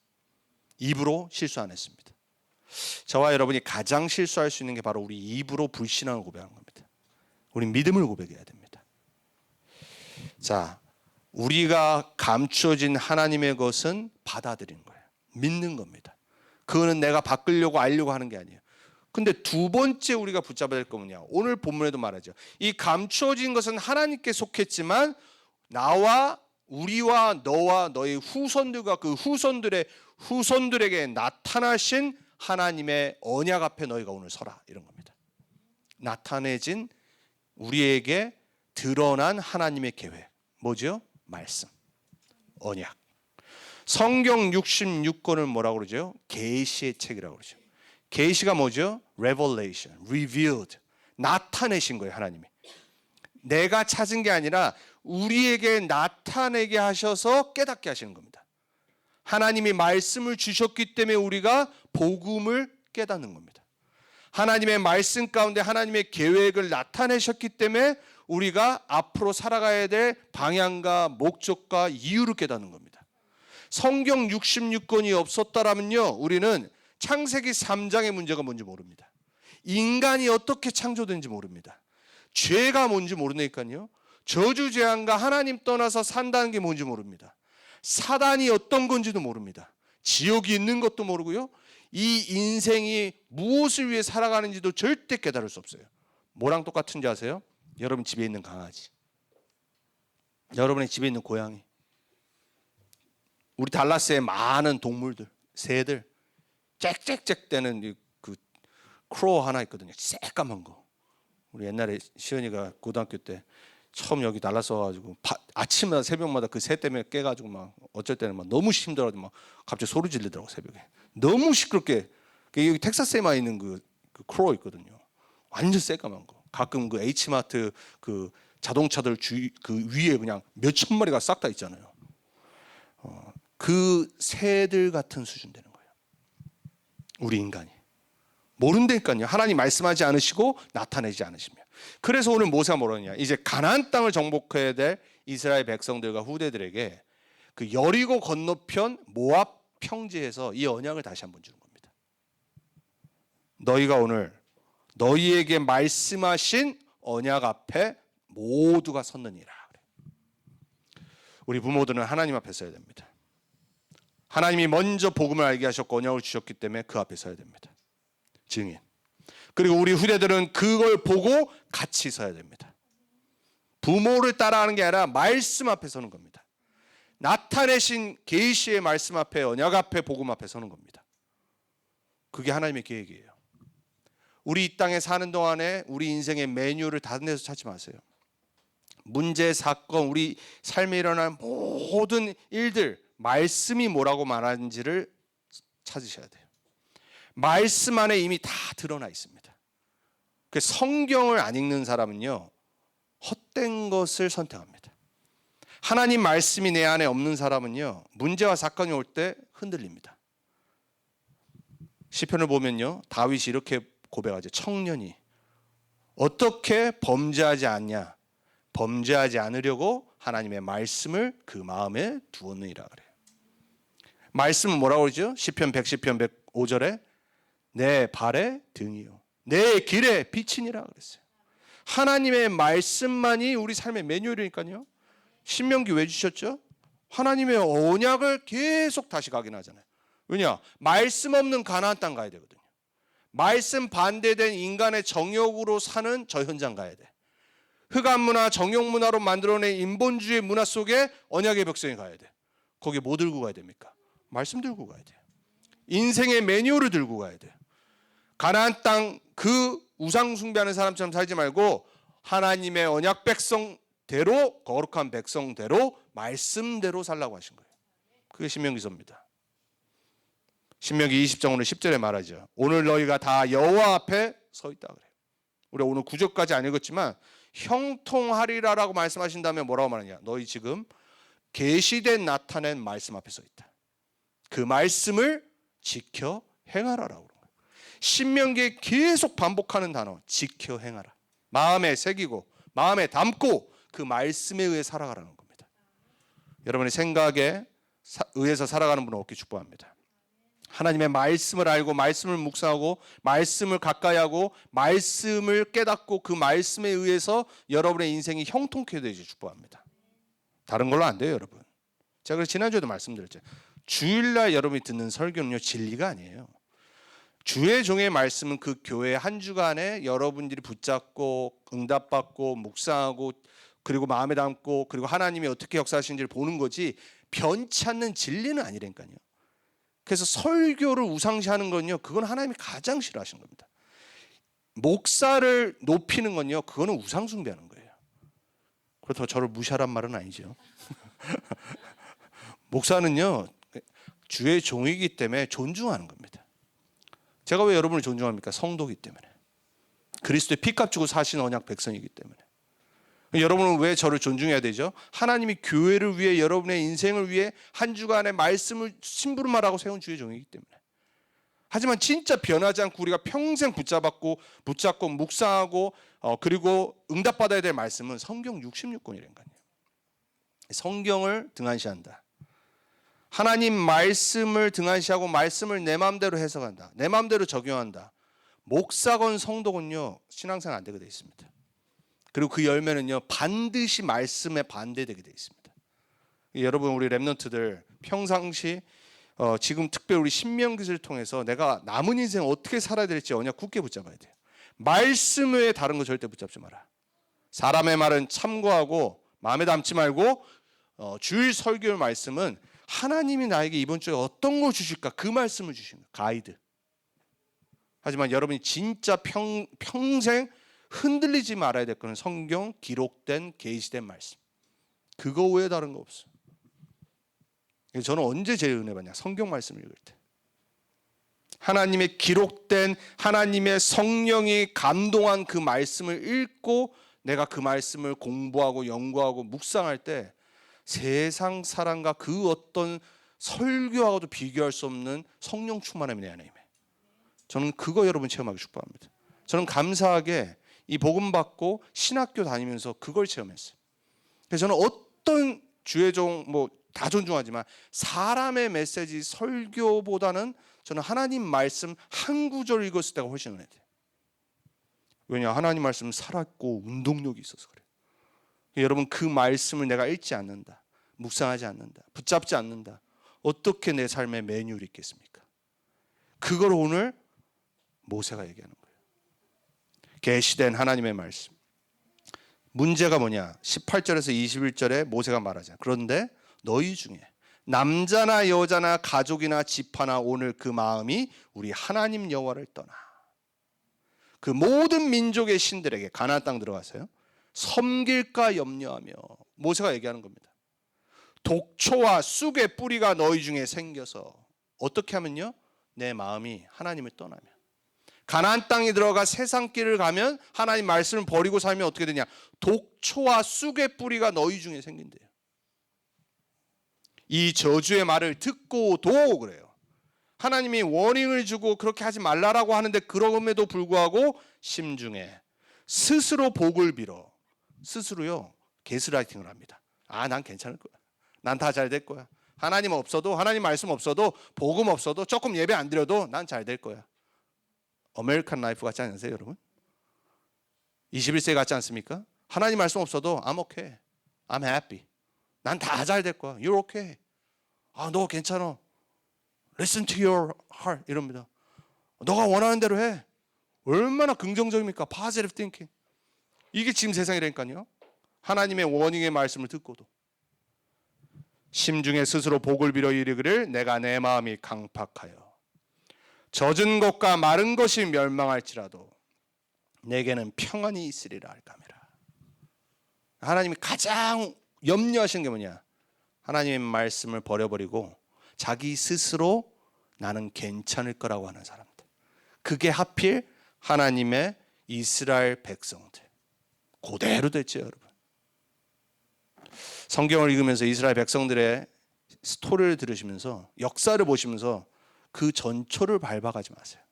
입으로 실수 안 했습니다. 저와 여러분이 가장 실수할 수 있는 게 바로 우리 입으로 불신앙을 고백하는 겁니다. 우리 믿음을 고백해야 됩니다. 자, 우리가 감추어진 하나님의 것은 받아들이는 거예요. 믿는 겁니다. 그거는 내가 바꾸려고 알려고 하는 게 아니에요. 근데 두 번째 우리가 붙잡아야 될 거 뭐냐? 오늘 본문에도 말하죠. 이 감추어진 것은 하나님께 속했지만 나와 우리와 너와 너의 후손들과 그 후손들의 후손들에게 나타나신 하나님의 언약 앞에 너희가 오늘 서라, 이런 겁니다. 나타내진 우리에게 드러난 하나님의 계획, 뭐죠? 말씀, 언약. 성경 66권을 뭐라고 그러죠? 계시의 책이라고 그러죠. 계시가 뭐죠? Revelation, revealed, 나타내신 거예요. 하나님이 내가 찾은 게 아니라 우리에게 나타내게 하셔서 깨닫게 하시는 겁니다. 하나님이 말씀을 주셨기 때문에 우리가 복음을 깨닫는 겁니다. 하나님의 말씀 가운데 하나님의 계획을 나타내셨기 때문에 우리가 앞으로 살아가야 될 방향과 목적과 이유를 깨닫는 겁니다. 성경 66권이 없었다라면요, 우리는 창세기 3장의 문제가 뭔지 모릅니다. 인간이 어떻게 창조된지 모릅니다. 죄가 뭔지 모르니까요. 저주재앙과 하나님 떠나서 산다는 게 뭔지 모릅니다. 사단이 어떤 건지도 모릅니다. 지옥이 있는 것도 모르고요. 이 인생이 무엇을 위해 살아가는지도 절대 깨달을 수 없어요. 뭐랑 똑같은지 아세요? 여러분 집에 있는 강아지, 여러분의 집에 있는 고양이, 우리 달라스의 많은 동물들, 새들, 짹짹짹대는 그 크로우 하나 있거든요. 새까만 거. 우리 옛날에 시연이가 고등학교 때 처음 여기 달라스 와가지고 아침마다 새벽마다 그 새 때문에 깨가지고 막 어쩔 때는 막 너무 힘들어가지고 막 갑자기 소리 지르더라고, 새벽에. 너무 시끄럽게. 여기 텍사스에만 있는 그 크로우 있거든요. 완전 새까만 거. 가끔 그 H마트 그 자동차들 그 위에 그냥 몇천 마리가 싹 다 있잖아요. 그 새들 같은 수준 되는 거예요. 우리 인간이. 모른다니까요. 하나님 말씀하지 않으시고 나타내지 않으시며. 그래서 오늘 모세가 뭐라냐? 이제 가나안 땅을 정복해야 될 이스라엘 백성들과 후대들에게 그 여리고 건너편 모압 평지에서 이 언약을 다시 한번 주는 겁니다. 너희가 오늘 너희에게 말씀하신 언약 앞에 모두가 섰느니라. 우리 부모들은 하나님 앞에 서야 됩니다. 하나님이 먼저 복음을 알게 하셨고 언약을 주셨기 때문에 그 앞에 서야 됩니다. 증인. 그리고 우리 후대들은 그걸 보고 같이 서야 됩니다. 부모를 따라하는 게 아니라 말씀 앞에 서는 겁니다. 나타내신 계시의 말씀 앞에, 언약 앞에, 복음 앞에 서는 겁니다. 그게 하나님의 계획이에요. 우리 이 땅에 사는 동안에 우리 인생의 매뉴얼을 다른 데서 찾지 마세요. 문제, 사건, 우리 삶에 일어난 모든 일들, 말씀이 뭐라고 말하는지를 찾으셔야 돼요. 말씀 안에 이미 다 드러나 있습니다. 그 성경을 안 읽는 사람은요, 헛된 것을 선택합니다. 하나님 말씀이 내 안에 없는 사람은요, 문제와 사건이 올 때 흔들립니다. 시편을 보면요, 다윗이 이렇게 고백하죠. 청년이 어떻게 범죄하지 않냐? 범죄하지 않으려고 하나님의 말씀을 그 마음에 두었느니라 그래요. 말씀은 뭐라고 그러죠? 시편 110편 105절에 내 발의 등이요 내 길의 빛이니라 그랬어요. 하나님의 말씀만이 우리 삶의 매뉴얼이니까요. 신명기 왜 주셨죠? 하나님의 언약을 계속 다시 각인하잖아요. 왜냐? 말씀 없는 가나안 땅 가야 되거든요. 말씀 반대된 인간의 정욕으로 사는 저 현장 가야 돼. 흑암 문화, 정욕 문화로 만들어낸 인본주의 문화 속에 언약의 백성이 가야 돼. 거기 뭐 들고 가야 됩니까? 말씀 들고 가야 돼요. 인생의 매뉴얼을 들고 가야 돼요. 가나안 땅 그 우상 숭배하는 사람처럼 살지 말고 하나님의 언약 백성대로, 거룩한 백성대로 말씀대로 살라고 하신 거예요. 그게 신명기서입니다. 신명기 20장 오늘 10절에 말하죠. 오늘 너희가 다 여호와 앞에 서 있다 그래요. 우리 오늘 9절까지 안 읽었지만 형통하리라라고 말씀하신 다음에 뭐라고 말하냐? 너희 지금 계시된 나타낸 말씀 앞에 서 있다. 그 말씀을 지켜 행하라라고 그런 거예요. 신명기에 계속 반복하는 단어 지켜 행하라. 마음에 새기고 마음에 담고 그 말씀에 의해 살아가라는 겁니다. 여러분의 생각에 의해서 살아가는 분은 없기 축복합니다. 하나님의 말씀을 알고 말씀을 묵상하고 말씀을 가까이 하고 말씀을 깨닫고 그 말씀에 의해서 여러분의 인생이 형통케 되지 축복합니다. 다른 걸로 안 돼요, 여러분. 제가 그래서 지난주에도 말씀드렸죠. 주일날 여러분이 듣는 설교는요, 진리가 아니에요. 주의 종의 말씀은 그 교회 한 주간에 여러분들이 붙잡고 응답받고 묵상하고 그리고 마음에 담고 그리고 하나님이 어떻게 역사하시는지를 보는 거지 변치 않는 진리는 아니라니까요. 그래서 설교를 우상시하는 건요, 그건 하나님이 가장 싫어하시는 겁니다. 목사를 높이는 건요, 그거는 우상숭배하는 거예요. 그렇다고 저를 무시하란 말은 아니죠. 목사는요, 주의 종이기 때문에 존중하는 겁니다. 제가 왜 여러분을 존중합니까? 성도이기 때문에. 그리스도의 피값 주고 사신 언약 백성이기 때문에. 여러분은 왜 저를 존중해야 되죠? 하나님이 교회를 위해 여러분의 인생을 위해 한 주간의 말씀을 심부름하라고 세운 주의 종이기 때문에. 하지만 진짜 변하지 않고 우리가 평생 붙잡고 묵상하고 그리고 응답받아야 될 말씀은 성경 66권이라니까요. 성경을 등한시한다. 하나님 말씀을 등한시하고 말씀을 내 마음대로 해석한다. 내 마음대로 적용한다. 목사건 성도건요, 신앙생활 안 되게 돼 있습니다. 그리고 그 열매는요, 반드시 말씀에 반대되게 돼 있습니다. 여러분, 우리 렘넌트들 평상시 지금 특별히 우리 신명기를 통해서 내가 남은 인생 어떻게 살아야 될지 언약 굳게 붙잡아야 돼요. 말씀 외에 다른 거 절대 붙잡지 마라. 사람의 말은 참고하고 마음에 담지 말고 주일 설교의 말씀은 하나님이 나에게 이번 주에 어떤 걸 주실까 그 말씀을 주시는 거예요. 가이드. 하지만 여러분이 진짜 평생 흔들리지 말아야 될 거는 성경 기록된 계시된 말씀. 그거 외에 다른 거 없어요. 저는 언제 제일 은혜 받냐? 성경 말씀을 읽을 때. 하나님의 기록된 하나님의 성령이 감동한 그 말씀을 읽고 내가 그 말씀을 공부하고 연구하고 묵상할 때 세상 사람과 그 어떤 설교하고도 비교할 수 없는 성령 충만함이 내 안에 임해. 저는 그거 여러분 체험하기 축복합니다. 저는 감사하게 이 복음 받고 신학교 다니면서 그걸 체험했어요. 그래서 저는 어떤 주의 종 다 존중하지만 사람의 메시지 설교보다는 저는 하나님 말씀 한 구절 읽었을 때가 훨씬 은혜돼요. 왜냐? 하나님 말씀은 살았고 운동력이 있어서 그래요. 여러분, 그 말씀을 내가 읽지 않는다, 묵상하지 않는다, 붙잡지 않는다, 어떻게 내 삶의 매뉴얼이 있겠습니까? 그걸 오늘 모세가 얘기하는 거예요. 계시된 하나님의 말씀. 문제가 뭐냐? 18절에서 21절에 모세가 말하잖아요. 그런데 너희 중에 남자나 여자나 가족이나 집하나 오늘 그 마음이 우리 하나님 여호와를 떠나 그 모든 민족의 신들에게 가나안 땅 들어가서요 섬길까 염려하며, 모세가 얘기하는 겁니다. 독초와 쑥의 뿌리가 너희 중에 생겨서 어떻게 하면요? 내 마음이 하나님을 떠나면, 가나안 땅에 들어가 세상 길을 가면 하나님 말씀을 버리고 살면 어떻게 되냐? 독초와 쑥의 뿌리가 너희 중에 생긴대요. 이 저주의 말을 듣고도 그래요. 하나님이 워닝을 주고 그렇게 하지 말라라고 하는데 그럼에도 불구하고 심중에 스스로 복을 빌어, 스스로요 게스라이팅을 합니다. 난 괜찮을 거야. 난 다 잘 될 거야. 하나님 없어도, 하나님 말씀 없어도, 복음 없어도, 조금 예배 안 드려도 난 잘 될 거야. 아메리칸 라이프 같지 않으세요, 여러분? 21세기 같지 않습니까? 하나님 말씀 없어도 I'm okay. I'm happy. 난 다 잘 될 거야. You're okay. 너 괜찮아. Listen to your heart. 이럽니다. 너가 원하는 대로 해. 얼마나 긍정적입니까? Positive thinking. 이게 지금 세상이라니까요. 하나님의 원ing의 말씀을 듣고도 심중에 스스로 복을 빌어 이르기를 내가 내 마음이 강팍하여 젖은 것과 마른 것이 멸망할지라도 내게는 평안이 있으리라 할까매라. 하나님이 가장 염려하시는 게 뭐냐? 하나님의 말씀을 버려버리고 자기 스스로 나는 괜찮을 거라고 하는 사람들. 그게 하필 하나님의 이스라엘 백성들. 그대로 됐죠, 여러분. 성경을 읽으면서 이스라엘 백성들의 스토리를 들으시면서 역사를 보시면서 그 전초를 밟아가지 마세요.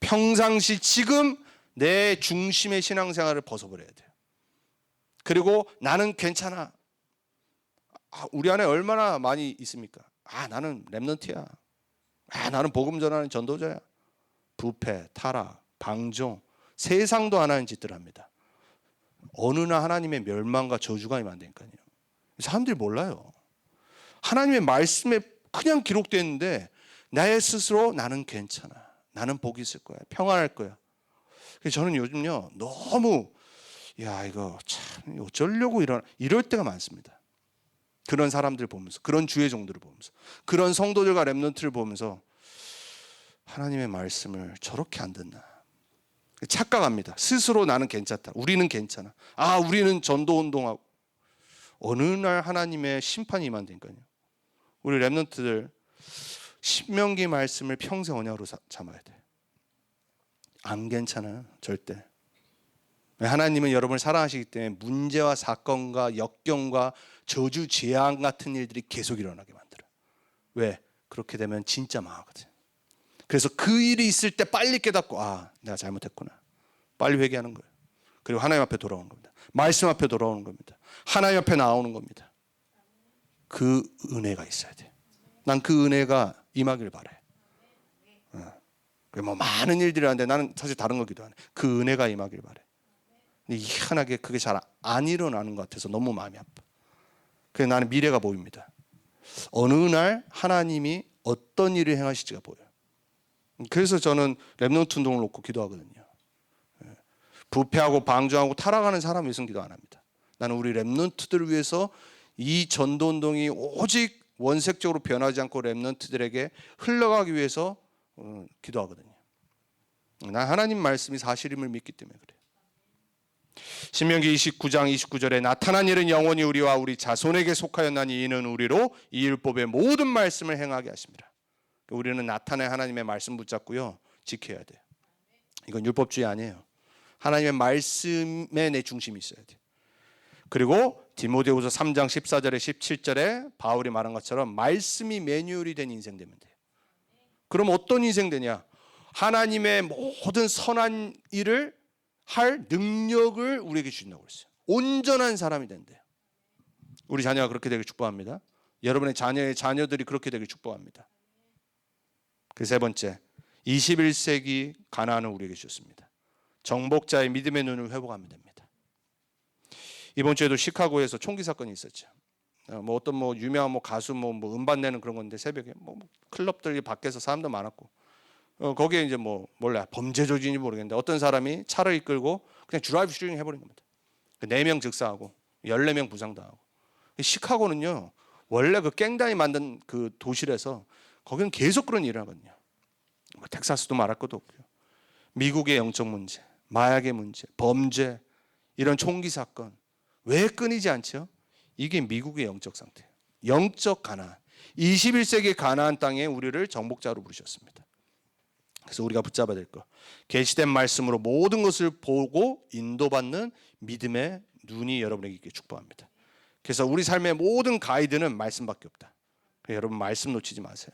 평상시 지금 내 중심의 신앙생활을 벗어버려야 돼요. 그리고 나는 괜찮아. 우리 안에 얼마나 많이 있습니까? 나는 렘넌트야. 나는 복음 전하는 전도자야. 부패, 타락, 방종, 세상도 하나님 짓들 합니다. 어느 날 하나님의 멸망과 저주가 임한다니까요. 사람들이 몰라요. 하나님의 말씀에 그냥 기록되어 있는데 나의 스스로 나는 괜찮아. 나는 복이 있을 거야. 평안할 거야. 그래서 저는 요즘요 너무 이거 참 어쩌려고 이럴 때가 많습니다. 그런 사람들 보면서, 그런 주의 종들을 보면서, 그런 성도들과 렘넌트를 보면서 하나님의 말씀을 저렇게 안 듣나. 착각합니다. 스스로 나는 괜찮다. 우리는 괜찮아. 우리는 전도운동하고. 어느 날 하나님의 심판이 임한다니까요. 우리 렘넌트들 신명기 말씀을 평생 언약으로 삼아야 돼. 안 괜찮아요. 절대. 하나님은 여러분을 사랑하시기 때문에 문제와 사건과 역경과 저주 재앙 같은 일들이 계속 일어나게 만들어요. 왜? 그렇게 되면 진짜 망하거든. 그래서 그 일이 있을 때 빨리 깨닫고 내가 잘못했구나. 빨리 회개하는 거예요. 그리고 하나님 앞에 돌아오는 겁니다. 말씀 앞에 돌아오는 겁니다. 하나님 앞에 나오는 겁니다. 그 은혜가 있어야 돼. 난 그 은혜가 임하길 바래. 뭐 많은 일들이 하는데 나는 사실 다른 거 기도하네. 그 은혜가 임하길 바래. 근데 희한하게 그게 잘 안 일어나는 것 같아서 너무 마음이 아파. 그래서 나는 미래가 보입니다. 어느 날 하나님이 어떤 일을 행하실지가 보여요. 그래서 저는 렘넌트 운동을 놓고 기도하거든요. 부패하고 방종하고 타락하는 사람 위해서는 기도 안 합니다. 나는 우리 렘넌트들을 위해서 이 전도 운동이 오직 원색적으로 변하지 않고 렘넌트들에게 흘러가기 위해서 기도하거든요. 난 하나님 말씀이 사실임을 믿기 때문에 그래요. 신명기 29장 29절에 나타난 일은 영원히 우리와 우리 자손에게 속하였나니 이는 우리로 이 율법의 모든 말씀을 행하게 하십니다. 우리는 나타난 하나님의 말씀 붙잡고요 지켜야 돼요. 이건 율법주의 아니에요. 하나님의 말씀에 내 중심이 있어야 돼요. 그리고 디모데후서 3장 14절에 17절에 바울이 말한 것처럼 말씀이 매뉴얼이 된 인생 되면 돼요. 그럼 어떤 인생 되냐? 하나님의 모든 선한 일을 할 능력을 우리에게 주신다고 했어요. 온전한 사람이 된대요. 우리 자녀가 그렇게 되길 축복합니다. 여러분의 자녀의 자녀들이 그렇게 되길 축복합니다. 그 세 번째, 21세기 가나안을 우리에게 주셨습니다. 정복자의 믿음의 눈을 회복하면 됩니다. 이번 주에도 시카고에서 총기 사건이 있었죠. 어떤 유명한 가수 음반 내는 그런 건데 새벽에 클럽들 밖에서 사람도 많았고 거기에 이제 몰라 범죄 조직인지 모르겠는데 어떤 사람이 차를 이끌고 그냥 드라이브 슈팅 해버린 겁니다. 4명 즉사하고 14명 부상당하고. 시카고는요 원래 그 갱단이 만든 그 도시라서 거기는 계속 그런 일을 하거든요. 텍사스도 말할 것도 없고요. 미국의 영적 문제, 마약의 문제, 범죄, 이런 총기 사건 왜 끊이지 않죠? 이게 미국의 영적 상태예요. 영적 가나안. 21세기 가나안 땅에 우리를 정복자로 부르셨습니다. 그래서 우리가 붙잡아야 될 것, 계시된 말씀으로 모든 것을 보고 인도받는 믿음의 눈이 여러분에게 있게 축복합니다. 그래서 우리 삶의 모든 가이드는 말씀밖에 없다. 여러분 말씀 놓치지 마세요.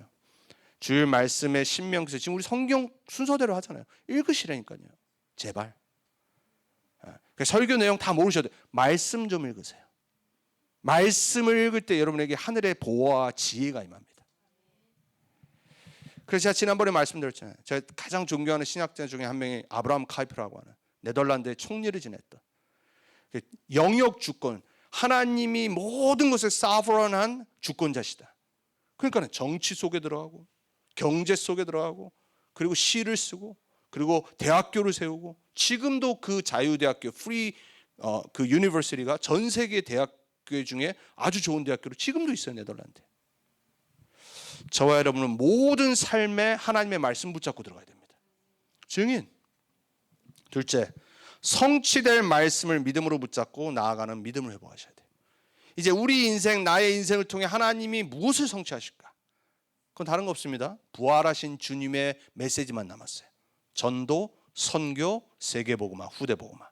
주일 말씀의 신명기서 지금 우리 성경 순서대로 하잖아요. 읽으시라니까요. 제발. 설교 내용 다 모르셔도 돼요. 말씀 좀 읽으세요. 말씀을 읽을 때 여러분에게 하늘의 보호와 지혜가 임합니다. 그래서 제가 지난번에 말씀드렸잖아요. 제가 가장 존경하는 신학자 중에 한 명이 아브라함 카이프라고 하는 네덜란드의 총리를 지냈던 영역 주권, 하나님이 모든 것에 사브런한 주권자시다. 그러니까 정치 속에 들어가고 경제 속에 들어가고 그리고 시를 쓰고 그리고 대학교를 세우고 지금도 그 자유대학교 그 유니버시티가 전 세계 대학교 중에 아주 좋은 대학교로 지금도 있어요. 네덜란드에. 저와 여러분은 모든 삶에 하나님의 말씀 붙잡고 들어가야 됩니다. 증인. 둘째, 성취될 말씀을 믿음으로 붙잡고 나아가는 믿음을 회복하셔야 돼요. 이제 우리 인생, 나의 인생을 통해 하나님이 무엇을 성취하실까? 그건 다른 거 없습니다. 부활하신 주님의 메시지만 남았어요. 전도, 선교, 세계복음화, 후대복음화.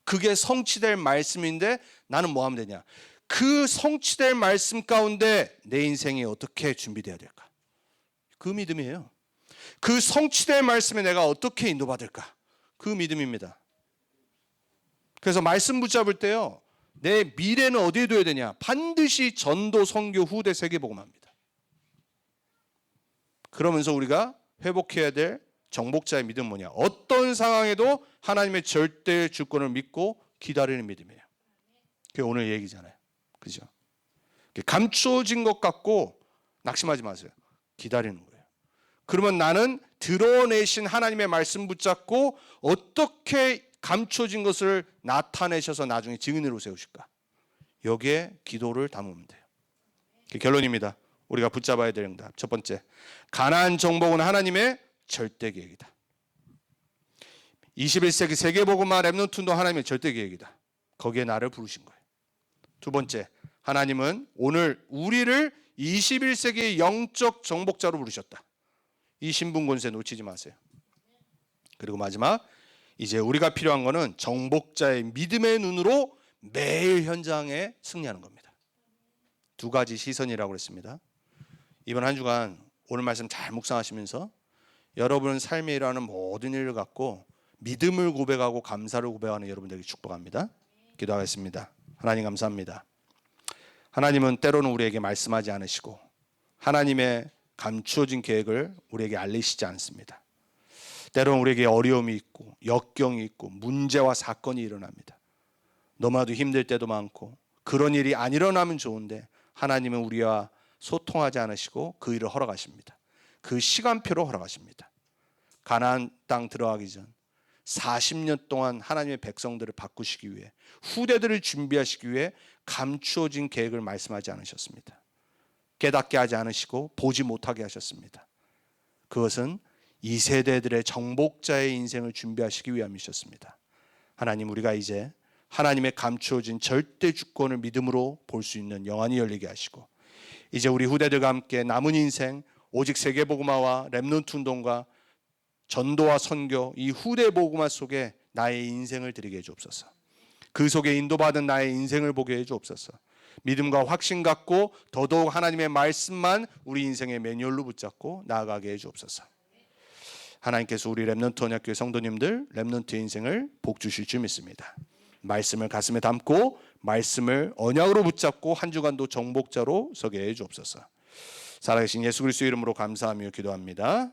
그게 성취될 말씀인데 나는 뭐 하면 되냐? 그 성취될 말씀 가운데 내 인생이 어떻게 준비되어야 될까? 그 믿음이에요. 그 성취될 말씀에 내가 어떻게 인도받을까? 그 믿음입니다. 그래서 말씀 붙잡을 때요, 내 미래는 어디에 둬야 되냐? 반드시 전도, 선교, 후대, 세계복음화입니다. 그러면서 우리가 회복해야 될 정복자의 믿음은 뭐냐? 어떤 상황에도 하나님의 절대 주권을 믿고 기다리는 믿음이에요. 그게 오늘 얘기잖아요. 그죠? 감추어진 것 같고 낙심하지 마세요. 기다리는 거예요. 그러면 나는 드러내신 하나님의 말씀 붙잡고 어떻게 감추어진 것을 나타내셔서 나중에 증인으로 세우실까? 여기에 기도를 담으면 돼요. 결론입니다. 우리가 붙잡아야 될 응답. 첫 번째, 가나안 정복은 하나님의 절대 계획이다. 21세기 세계복음화 렘넌트 운동 하나님의 절대 계획이다. 거기에 나를 부르신 거예요. 두 번째, 하나님은 오늘 우리를 21세기의 영적 정복자로 부르셨다. 이 신분 권세 놓치지 마세요. 그리고 마지막, 이제 우리가 필요한 거는 정복자의 믿음의 눈으로 매일 현장에 승리하는 겁니다. 두 가지 시선이라고 그랬습니다. 이번 한 주간 오늘 말씀 잘 묵상하시면서 여러분 삶에 일어나는 모든 일을 갖고 믿음을 고백하고 감사를 고백하는 여러분들에게 축복합니다. 기도하겠습니다. 하나님 감사합니다. 하나님은 때로는 우리에게 말씀하지 않으시고 하나님의 감추어진 계획을 우리에게 알리시지 않습니다. 때로는 우리에게 어려움이 있고 역경이 있고 문제와 사건이 일어납니다. 너무나도 힘들 때도 많고 그런 일이 안 일어나면 좋은데 하나님은 우리와 소통하지 않으시고 그 일을 허락하십니다. 그 시간표로 허락하십니다. 가나안 땅 들어가기 전 40년 동안 하나님의 백성들을 바꾸시기 위해 후대들을 준비하시기 위해 감추어진 계획을 말씀하지 않으셨습니다. 깨닫게 하지 않으시고 보지 못하게 하셨습니다. 그것은 이 세대들의 정복자의 인생을 준비하시기 위함이셨습니다. 하나님, 우리가 이제 하나님의 감추어진 절대 주권을 믿음으로 볼 수 있는 영안이 열리게 하시고 이제 우리 후대들과 함께 남은 인생 오직 세계복음화와 렘넌트 운동과 전도와 선교 이 후대 복음화 속에 나의 인생을 드리게 해주옵소서. 그 속에 인도받은 나의 인생을 보게 해주옵소서. 믿음과 확신 갖고 더더욱 하나님의 말씀만 우리 인생의 매뉴얼로 붙잡고 나아가게 해주옵소서. 하나님께서 우리 렘넌트 언약교회 성도님들 렘넌트 인생을 복 주실 줄 믿습니다. 말씀을 가슴에 담고 말씀을 언약으로 붙잡고 한 주간도 정복자로 서게 해주옵소서. 살아계신 예수 그리스도의 이름으로 감사하며 기도합니다.